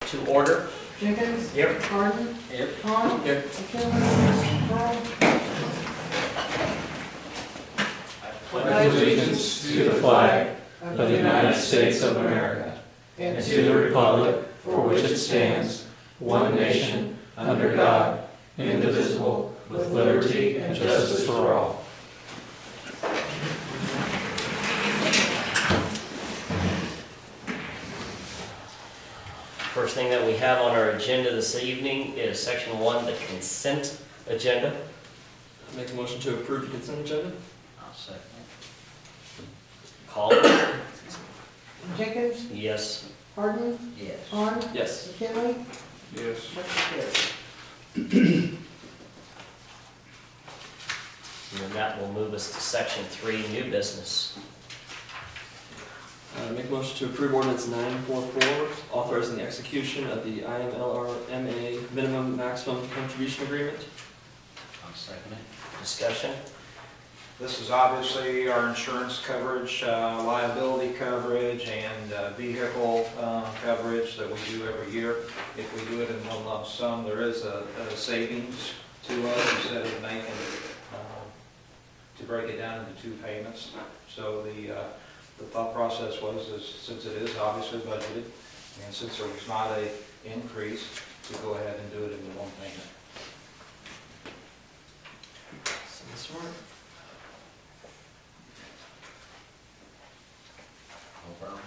to order. Jenkins? Yep. Harden? Yep. Vaughn? Yep. McKinley? Pearl? Pledge allegiance to the flag of the United States of America and to the republic for which it stands, one nation, under God, indivisible, with liberty and justice for all. First thing that we have on our agenda this evening is Section 1, the consent agenda. Make a motion to approve the consent agenda? I'll second. Call it. Jenkins? Yes. Harden? Yes. Vaughn? Yes. McKinley? Yes. Motion carries. And then that will move us to Section 3, new business. Make a motion to approve ordinance 944, authorizing the execution of the IMLRMA minimum maximum contribution agreement. I'll second it. Discussion? This is obviously our insurance coverage, liability coverage, and vehicle coverage that we do every year. If we do it in one lump sum, there is a savings to us instead of making to break it down into two payments. So the thought process was, since it is obviously budgeted, and since there was not an increase, to go ahead and do it in one payment. Sounds smart. No problem.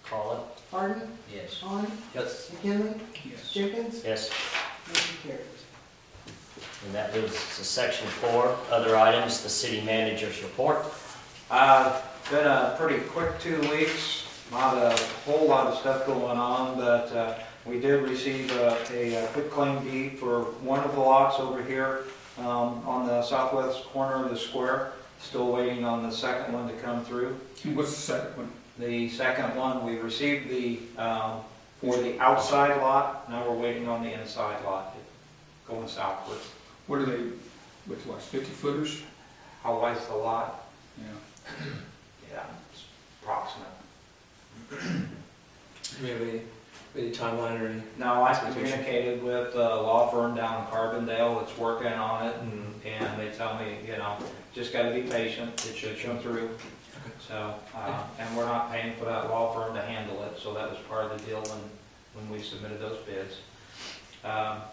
Call it. Harden? Yes. Vaughn? Yes. McKinley? Yes. Jenkins? Yes. Motion carries. And that moves to Section 4, other items, the city manager's report. Been a pretty quick 2 weeks, not a whole lot of stuff going on, but we did receive a quit claim deed for one of the lots over here on the southwest corner of the square. Still waiting on the second one to come through. And what's the second one? The second one, we received the for the outside lot. Now we're waiting on the inside lot going southward. What are they, with what, 50 footers? How wide's the lot? Yeah. Yeah, it's approximate. Do we have any timeline or any? No, I communicated with a law firm down in Carbondale that's working on it, and they tell me, just got to be patient. It should come through. So, and we're not paying for that law firm to handle it, so that was part of the deal when we submitted those bids.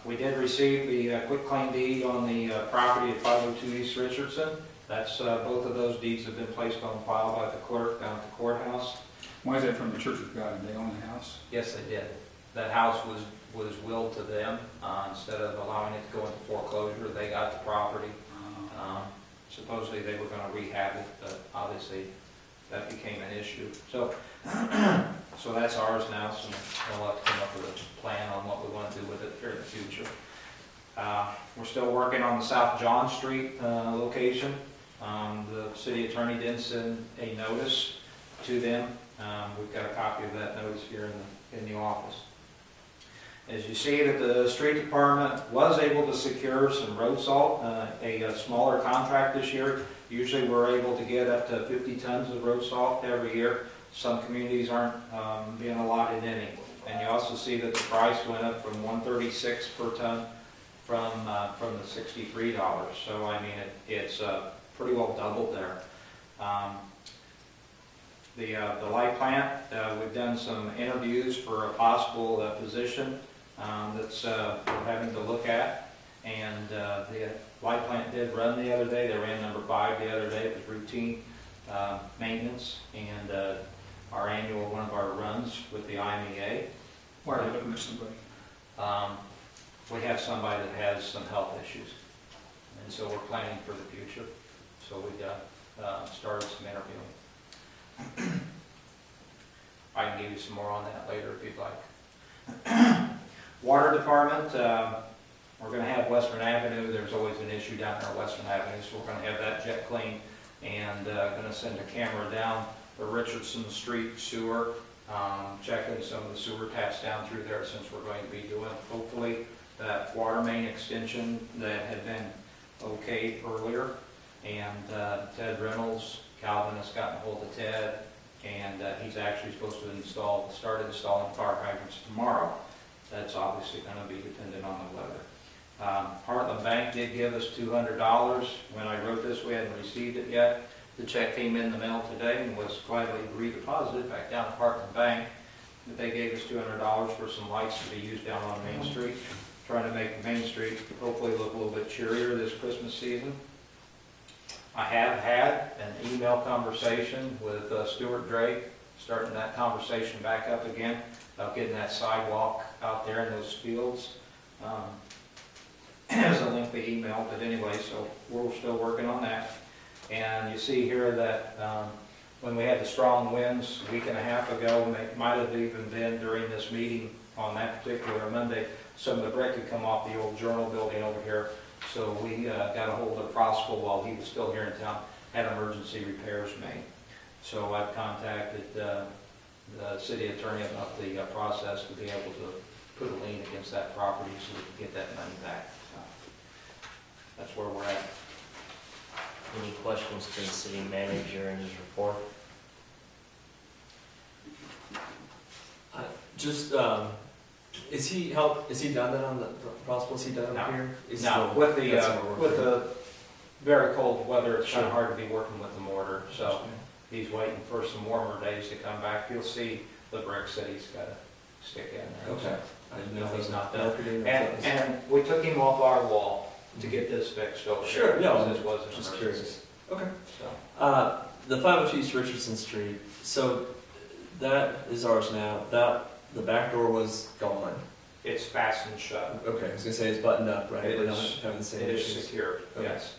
We did receive the quitclaim deed on the property at 502 East Richardson. That's both of those deeds have been placed on file by the clerk down at the courthouse. Why is that from the Church of God? Do they own the house? Yes, they did. That house was willed to them. Instead of allowing it to go into foreclosure, they got the property. Supposedly they were going to rehab it, but obviously that became an issue. So, so that's ours now. So we'll have to come up with a plan on what we want to do with it here in the future. We're still working on the South John Street location. The city attorney did send a notice to them. We've got a copy of that notice here in the office. As you see, that the street department was able to secure some road salt, a smaller contract this year. Usually we're able to get up to 50 tons of road salt every year. Some communities aren't being allotted any. And you also see that the price went up from $136 per ton from the $63. So I mean, it's pretty well doubled there. The light plant, we've done some interviews for a possible position that's we're having to look at, and the light plant did run the other day. They ran number 5 the other day. It was routine maintenance and one of our runs with the IMEA. Why are they looking for somebody? We have somebody that has some health issues, and so we're planning for the future. So we started some interviewing. I can give you some more on that later if you'd like. Water department, we're going to have Western Avenue. There's always an issue down there on Western Avenue, so we're going to have that jet clean, and going to send a camera down the Richardson Street sewer, checking some of the sewer taps down through there, since we're going to be doing, hopefully, that water main extension that had been okayed earlier. And Ted Reynolds, Calvin has gotten a hold of Ted, and he's actually supposed to start installing fire hydrants tomorrow. That's obviously going to be dependent on the weather. Heartland Bank did give us $200. When I wrote this, we hadn't received it yet. The check came in the mail today and was gladly redeposited back down to Heartland Bank. But they gave us $200 for some lights to be used down on Main Street, trying to make Main Street hopefully look a little bit cheerier this Christmas season. I have had an email conversation with Stuart Drake, starting that conversation back up again about getting that sidewalk out there in those fields. It was a lengthy email, but anyway, so we're still working on that. And you see here that when we had the strong winds a week and a half ago, and it might have even been during this meeting on that particular Monday, some of the brick had come off the old Journal building over here. So we got a hold of Prosper while he was still here in town, had emergency repairs made. So I've contacted the city attorney about the process to be able to put a lien against that property so we can get that money back. So that's where we're at. Any questions to the city manager and his report? Just, is he done that on the Prosper? Is he done up No. here? Is Now, still- with that's what we're the working very cold weather, it's kind Sure. of hard to be working with the mortar. So on. he's waiting for some warmer days to come back. You'll see the bricks that he's got to stick in there. Okay. I didn't know if He's he's not not done. marketing or And, if it was- and we took him off our wall to get this fixed over. Sure, here, no, because this was an just emergency. curious. Okay. So, The 502 East Richardson Street, so that is ours now. The back door was gone. it's fastened shut. Okay, I was gonna say it's buttoned up, right? It We're not is- having the same It is issues. secured, Okay. yes,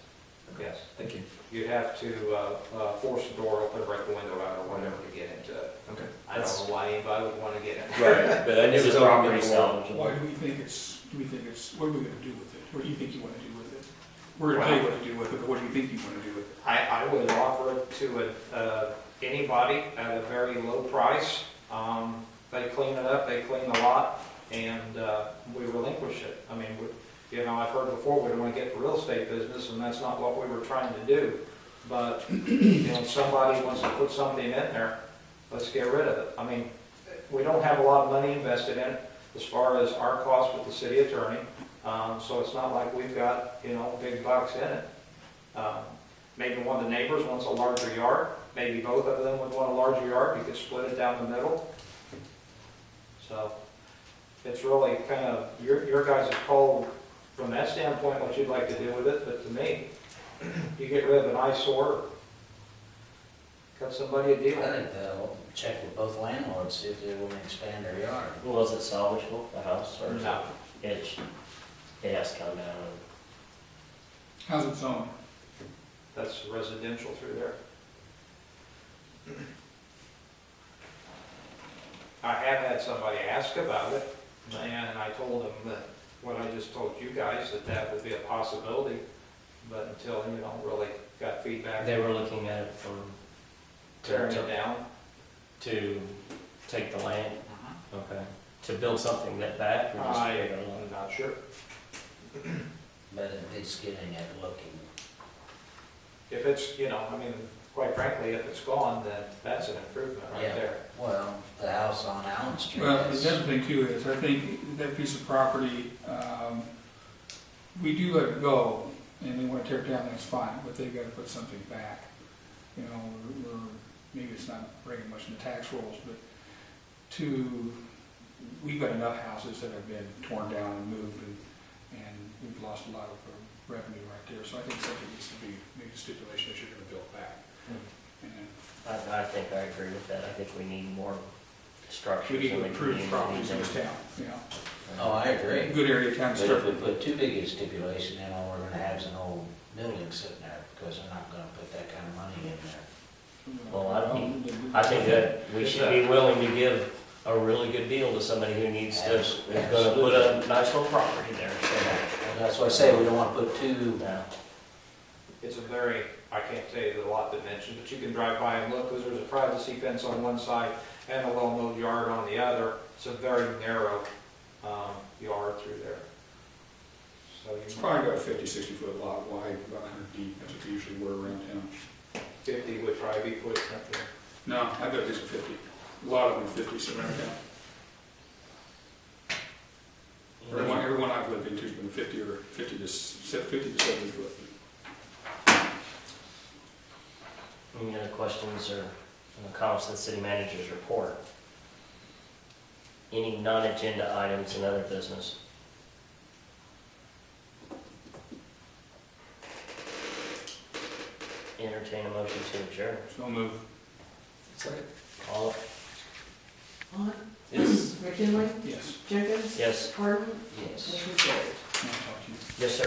yes. Thank you. You have to force the door open, break the window out or whatever to get into it. Okay. I don't know why anybody would want to get in. Right, but I knew it Is was the open property before. salvageable? Why do we think it's, what are we gonna do with it? What do you think you wanna do with it? We're gonna tell you what to do with it, but what do you think you wanna do with it? I would offer it to anybody at a very low price. They clean it up, they clean the lot, and we relinquish it. I mean, I've heard before, we don't want to get the real estate business, and that's not what we were trying to do. But, if somebody wants to put something in there, let's get rid of it. I mean, we don't have a lot of money invested in it as far as our cost with the city attorney. So it's not like we've got, big bucks in it. Maybe one of the neighbors wants a larger yard. Maybe both of them would want a larger yard. You could split it down the middle. So it's really kind of your guys' call from that standpoint what you'd like to do with it. But to me, you get rid of an eyesore, cut somebody a deal. I think they'll check with both landlords, see if they want to expand their yard. Was it salvageable, the house, or is No. it has to come down? How's it zoned? That's residential through there. I have had somebody ask about it, and I told them that what I just told you guys, that would be a possibility, but until, really got feedback. They were looking at it for Tearing it down. to take the land, okay, to build something that back, or just take it alone? I'm not sure. But it's getting at looking. If it's, quite frankly, if it's gone, then that's an improvement right Yeah. there. Well, the house on Allen Street Well, the is, other thing too is, I think that piece of property, we do let it go, and they wanna tear it down, that's fine, but they've gotta put something back. Maybe it's not bringing much in the tax rolls, but we've got enough houses that have been torn down and moved, and we've lost a lot of revenue right there, so I think something needs to be, maybe a stipulation that you're gonna build back. And I think I agree with that. I think we need more structures. we need in to the improve community properties in than- this town, oh, I agree. Good area of town to But start if we with. put too big a stipulation in, all we're gonna have is an old building sitting there, because they're not gonna put that kind of money in there. Well, I think that we should be willing to give a really good deal to somebody who needs to, is gonna put a nice little property there, so. That's why I say we don't wanna put too, Now, It's I can't tell you the lot dimension, but you can drive by and look, because there's a privacy fence on one side and a well-mowed yard on the other. It's a very narrow yard through there. So It's probably got a 50, 60-foot lot wide, about 100 deep, that's what they usually were around town. 50 would probably be put something. No, I've got these at 50. A lot of them are 50 somewhere now. Everyone I've lived into has been 50 or 50 to 70 foot. Any other questions or comments to the city manager's report? Any non-agenda items and other business? Entertain a motion to adjourn. So move. Second. All, Vaughn, Yes. McKinley, Yes. Jenkins, yes, Harden, Yes. motion carries. I'll talk to you. yes, sir.